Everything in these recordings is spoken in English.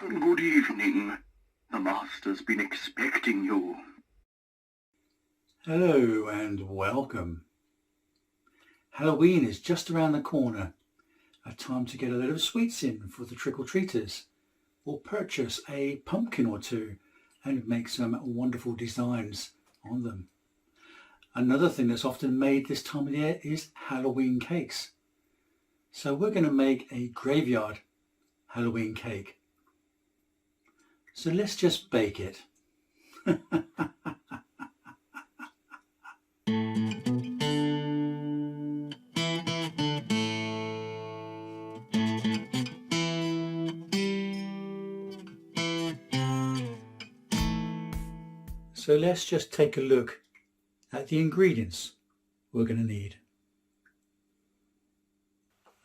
Good evening. The master's been expecting you. Hello and welcome. Halloween is just around the corner. A time to get a load of sweets in for the trick-or-treaters, or purchase a pumpkin or two and make some wonderful designs on them. Another thing that's often made this time of year is Halloween cakes. So we're going to make a graveyard Halloween cake. So let's just bake it. So let's just take a look at the ingredients we're going to need.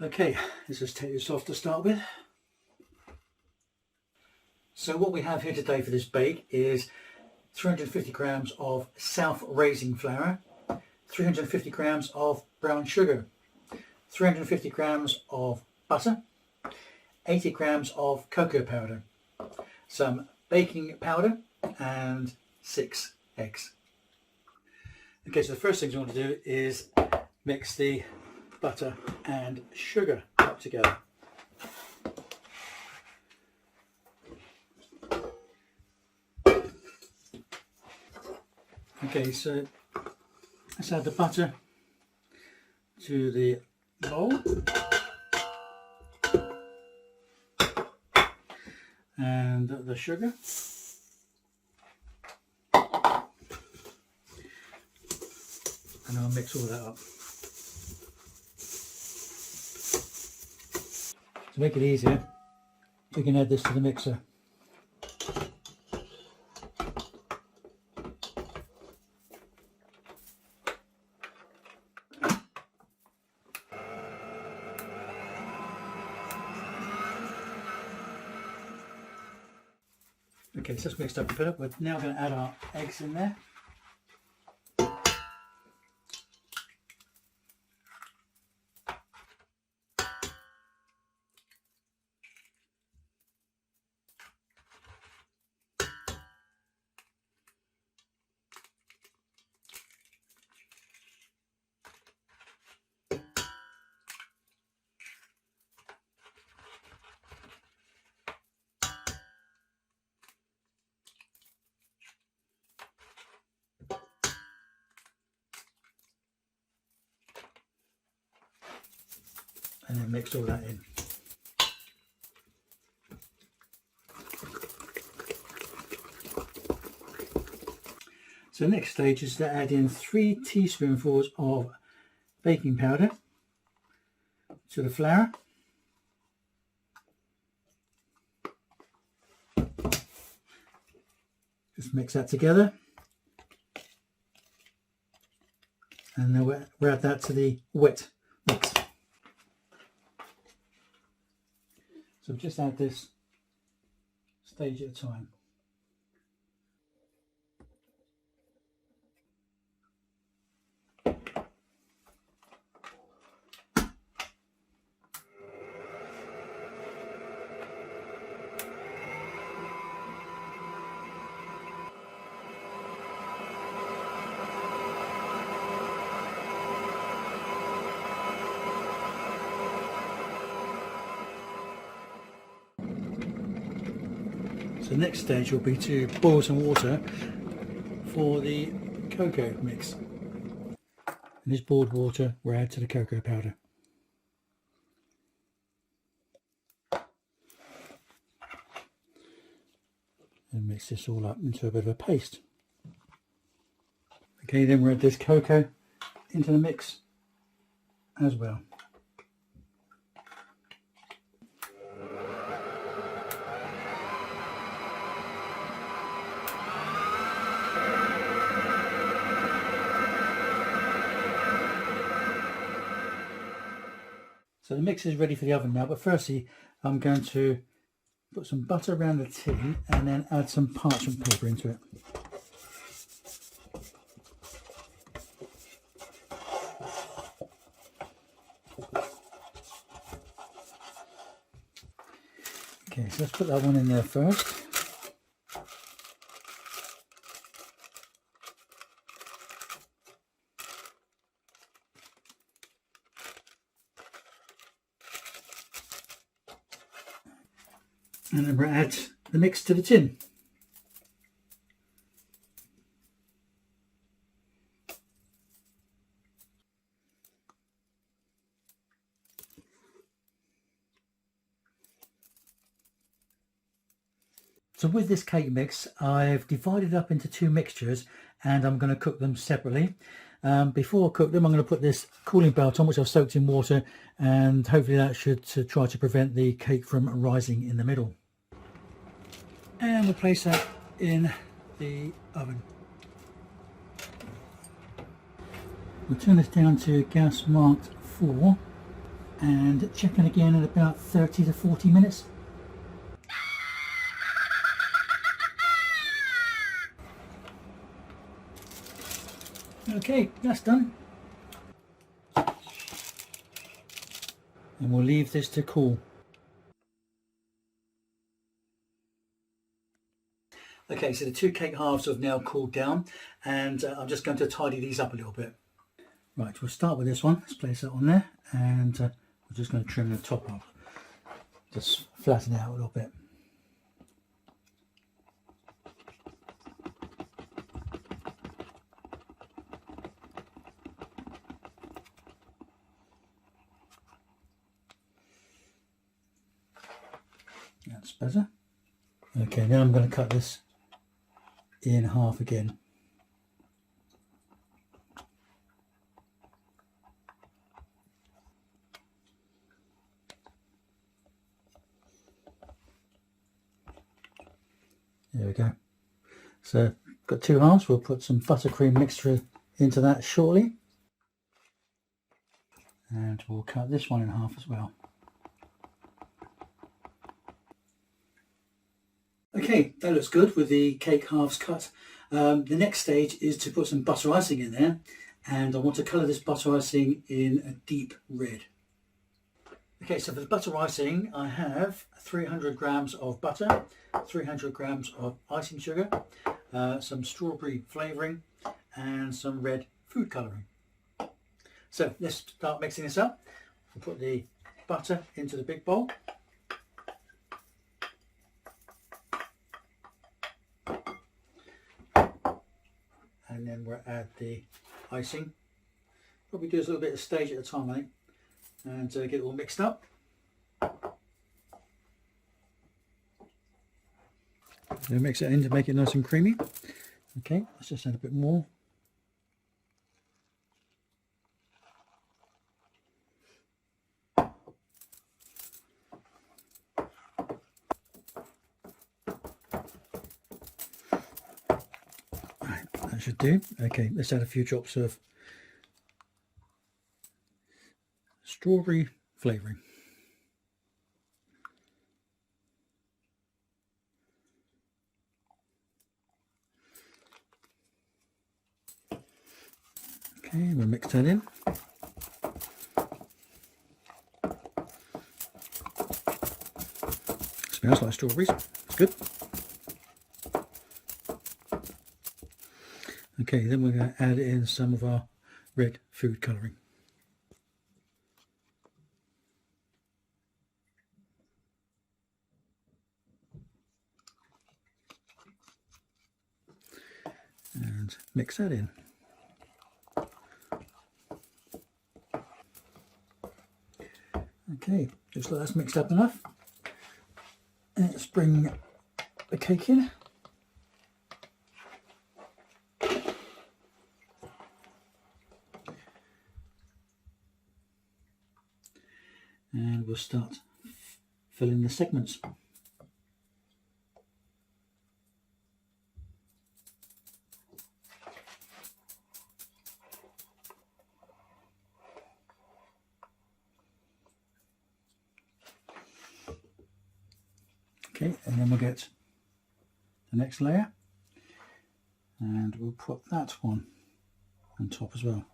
Okay, let's just take this off to start with. So what we have here today for this bake is 350 grams of self-raising flour, 350 grams of brown sugar, 350 grams of butter, 80 grams of cocoa powder, some baking powder and 6 eggs. Okay, so the first thing we want to do is mix the butter and sugar up together. Okay, so let's add the butter to the bowl and the sugar. And I'll mix all that up. To make it easier, we can add this to the mixer. Okay, so it's mixed up a bit. We're now going to add our eggs in there. And then mix all that in. So the next stage is to add in 3 teaspoonfuls of baking powder to the flour. Just mix that together. And then we'll add that to the wet mix. So just add this stage at a time. So the next stage will be to boil some water for the cocoa mix. And this boiled water we'll add to the cocoa powder. And mix this all up into a bit of a paste. Okay, then we'll add this cocoa into the mix as well. So the mix is ready for the oven now, but firstly I'm going to put some butter around the tin and then add some parchment paper into it. Okay, so let's put that one in there first. And then we'll add the mix to the tin. So with this cake mix, I've divided it up into two mixtures and I'm going to cook them separately. Before I cook them, I'm going to put this cooling belt on, which I've soaked in water, and hopefully that should try to prevent the cake from rising in the middle. And we'll place that in the oven. We'll turn this down to gas marked 4 and check in again in about 30 to 40 minutes. Okay, that's done. And we'll leave this to cool. Okay, so the two cake halves have now cooled down, and I'm just going to tidy these up a little bit. Right, we'll start with this one. Let's place that on there, and we're just going to trim the top up. Just flatten it out a little bit. That's better. Okay, now I'm going to cut this in half again. There we go. So got two halves. We'll put some buttercream mixture into that shortly. And we'll cut this one in half as well. Okay, that looks good with the cake halves cut. The next stage is to put some butter icing in there, and I want to colour this butter icing in a deep red. Okay, so for the butter icing, I have 300 grams of butter, 300 grams of icing sugar, some strawberry flavouring, and some red food colouring. So let's start mixing this up. We'll put the butter into the big bowl. And then we'll add the icing. Probably do this a little bit of stage at a time, I think, and get it all mixed up. Then mix it in to make it nice and creamy. Okay, let's just add a bit more. That should do. Okay, let's add a few drops of strawberry flavouring. Okay, we'll mix that in. Smells like strawberries. It's good. Okay, then we're going to add in some of our red food colouring. And mix that in. Okay, just like that's mixed up enough. Let's bring the cake in. And we'll start filling the segments. Okay, and then we'll get the next layer, and we'll put that one on top as well.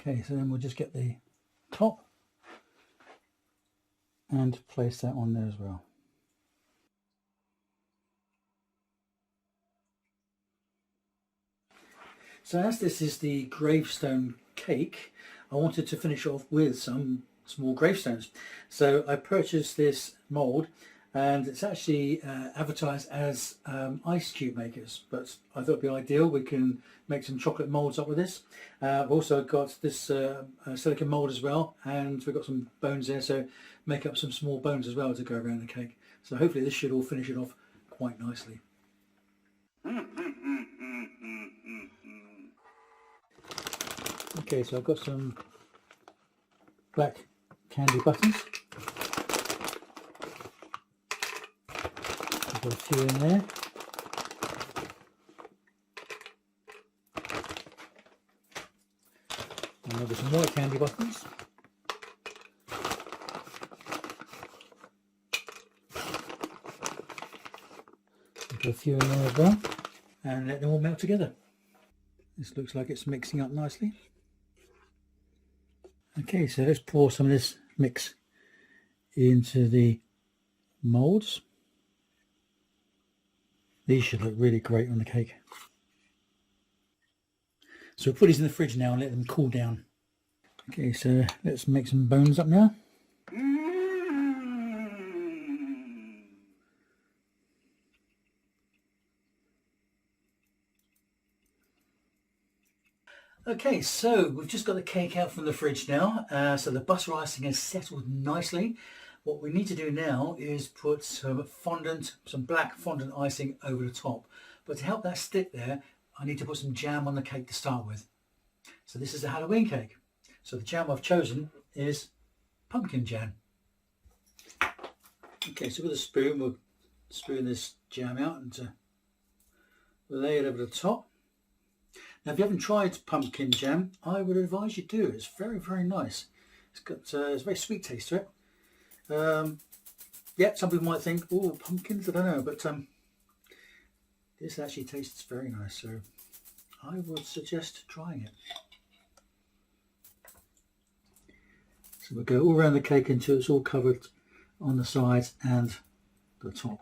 Okay, so then we'll just get the top and place that on there as well. So as this is the gravestone cake, I wanted to finish off with some small gravestones. So I purchased this mould, and it's actually advertised as ice cube makers, but I thought it'd be ideal. We can make some chocolate moulds up with this. I've also got this silicone mould as well, and we've got some bones there, so make up some small bones as well to go around the cake. So hopefully this should all finish it off quite nicely. Okay, so I've got some black candy buttons. I've got a few in there. And I've got some white candy buttons. I've got a few in there as well. And let them all melt together. This looks like it's mixing up nicely. Okay, so let's pour some of this mix into the moulds. These should look really great on the cake. So we'll put these in the fridge now and let them cool down. Okay, so let's make some bones up now. Okay, so we've just got the cake out from the fridge now. So the butter icing has settled nicely. What we need to do now is put some fondant, some black fondant icing over the top. But to help that stick there, I need to put some jam on the cake to start with. So this is a Halloween cake. So the jam I've chosen is pumpkin jam. Okay, so with a spoon, we'll spoon this jam out and lay it over the top. Now, if you haven't tried pumpkin jam, I would advise you do. It's very, very nice. It's got it's a very sweet taste to it. Yeah, some people might think, oh, pumpkins, I don't know, but this actually tastes very nice. So I would suggest trying it. So we'll go all around the cake until it's all covered on the sides and the top.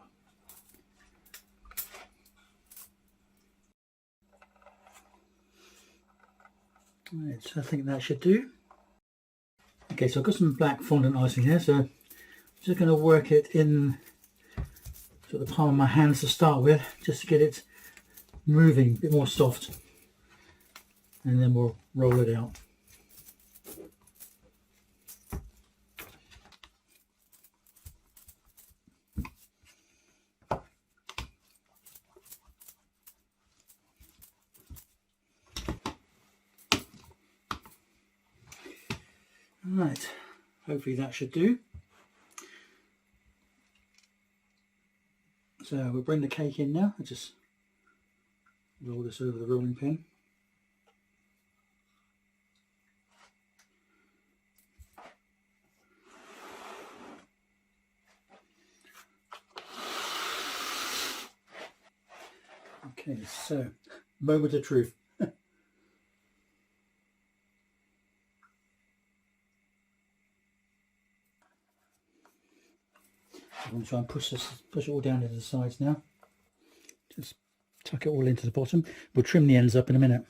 Right, so I think that should do. Okay, so I've got some black fondant icing here, so I'm just going to work it in sort of the palm of my hands to start with, just to get it moving, a bit more soft, and then we'll roll it out. Right, hopefully that should do. So we'll bring the cake in now. I'll just roll this over the rolling pin. Okay, so moment of truth. I'm going to try and push it all down into the sides now. Just tuck it all into the bottom. We'll trim the ends up in a minute.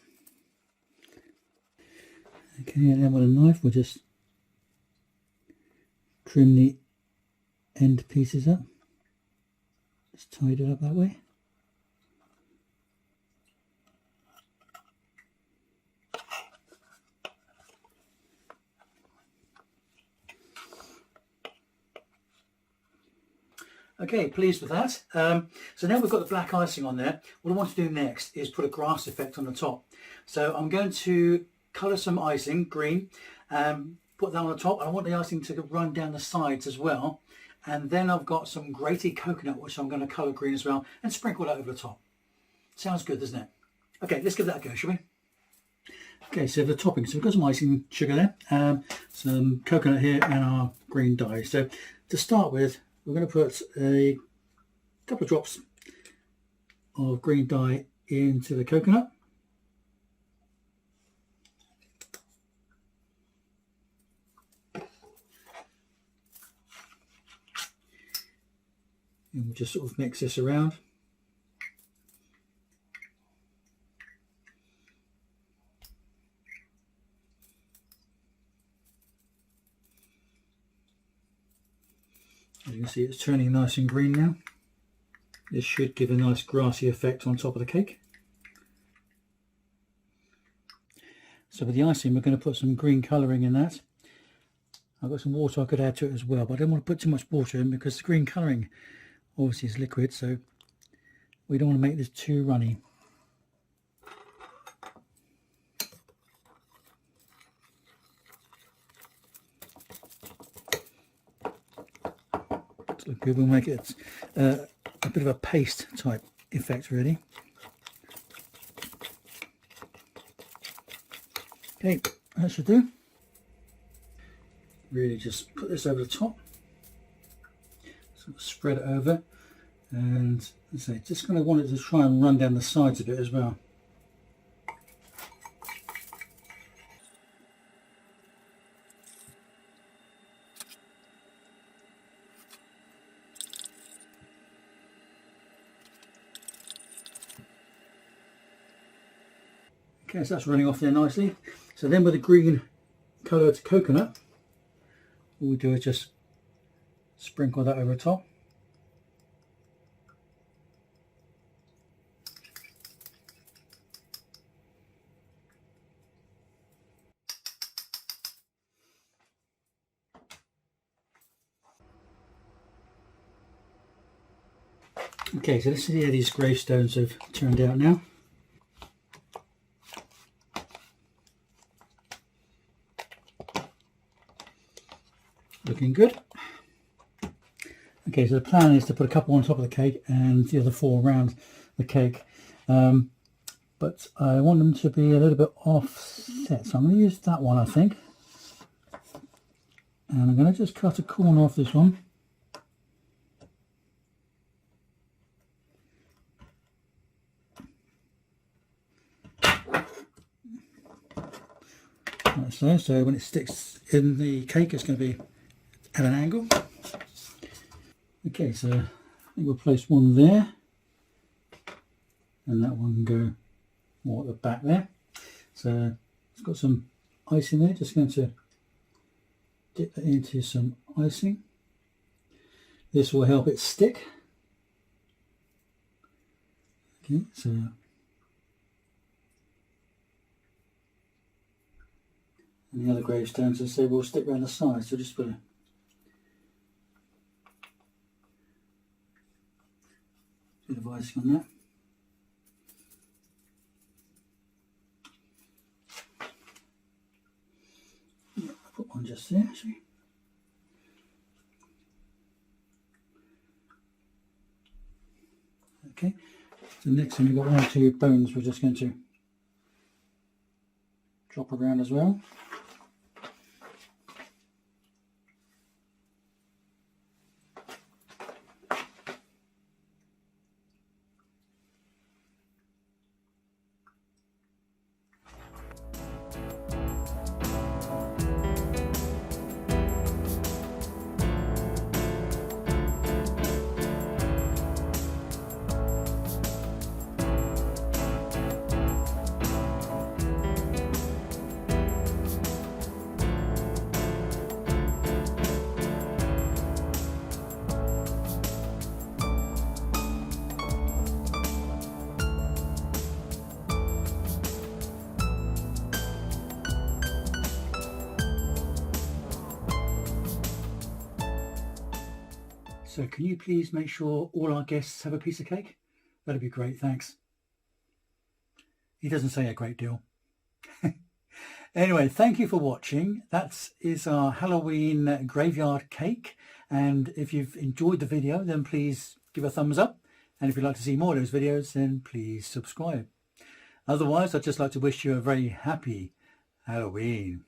Okay, and then with a knife we'll just trim the end pieces up. Just tied it up that way. Okay, pleased with that. So now we've got the black icing on there. What I want to do next is put a grass effect on the top. So I'm going to colour some icing, green, put that on the top. I want the icing to run down the sides as well. And then I've got some grated coconut, which I'm going to colour green as well, and sprinkle that over the top. Sounds good, doesn't it? Okay, let's give that a go, shall we? Okay, so the topping. So we've got some icing sugar there, some coconut here, and our green dye. So to start with, we're going to put a couple of drops of green dye into the coconut. And we'll just sort of mix this around. As you can see, it's turning nice and green now. This should give a nice grassy effect on top of the cake. So with the icing, we're going to put some green colouring in that. I've got some water I could add to it as well, but I don't want to put too much water in because the green colouring obviously is liquid, so we don't want to make this too runny. It's look good. We'll make it a bit of a paste type effect really. Okay, that should do. Really just put this over the top, sort of spread it over, and as I say, just kind of want it to try and run down the sides a bit as well. Okay, so that's running off there nicely. So then with the green coloured coconut, all we do is just sprinkle that over the top. Okay, so this is how these gravestones have turned out now. Looking good. Okay, so the plan is to put a couple on top of the cake and the other 4 around the cake, but I want them to be a little bit offset, so I'm going to use that one I think, and I'm going to just cut a corner off this one. Like so, so when it sticks in the cake it's going to be at an angle. Okay, so I think we'll place one there, and that one can go more at the back there. So it's got some icing there, just going to dip that into some icing. This will help it stick. Okay, so and the other gravestones, as I say, will stick around the sides, so just put a bit of icing on that. Yeah, I'll put one just there actually. Okay, so next thing we've got 1 or 2 bones we're just going to drop around as well. So can you please make sure all our guests have a piece of cake? That'd be great, thanks. He doesn't say a great deal. Anyway, thank you for watching. That is our Halloween graveyard cake. And if you've enjoyed the video, then please give a thumbs up. And if you'd like to see more of those videos, then please subscribe. Otherwise, I'd just like to wish you a very happy Halloween.